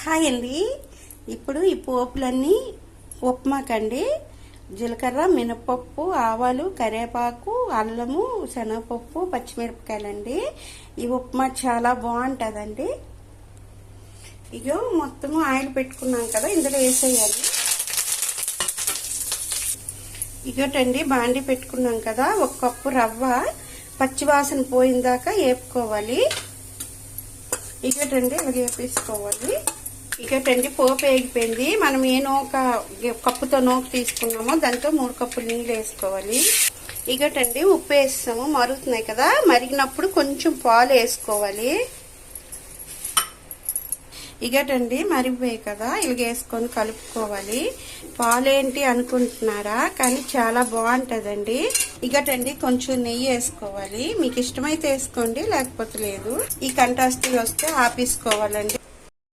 Hi అండి. ఇప్పుడు ఈ పోపులన్నీ ఉప్మాకండి. జీలకర్ర, మినపప్పు, ఆవాలు, కరివేపాకు, అల్లము, శనగపప్పు, పచ్చిమిరపకాయలండి. ఈ ఉప్మా చాలా బాగుంటుందండి. ఇగో మొత్తము ఆయిల్ పెట్టుకున్నాం కదా, ఇందులో వేసేయాలి. ఇగోటండి బాండి పెట్టుకున్నాం కదా, 1 కప్పు రవ్వ పచ్చివాసన పోయిందాకా వేపుకోవాలి. ఇగోటండి ఇలా వేపేసుకోవాలి. ఇగోటండి పోపు వేగిపోయింది. మనం ఏ కప్పుతో నూక తీసుకున్నామో దాంతో 3 కప్పులు నీళ్ళు వేసుకోవాలి. ఇగోటండి ఉప్పు వేస్తాము, మరుగుతున్నాయి కదా, మరిగినప్పుడు కొంచెం పాలు వేసుకోవాలి. ఇగటండి మరిగిపోయాయి కదా, ఇలాగ వేసుకొని కలుపుకోవాలి. పాలేంటి అనుకుంటున్నారా, కానీ చాలా బాగుంటుందండి. ఇగటండి కొంచెం నెయ్యి వేసుకోవాలి. మీకు ఇష్టమైతే వేసుకోండి, లేకపోతే లేదు. ఈ కంటాస్టీ వస్తే ఆపేసుకోవాలండి.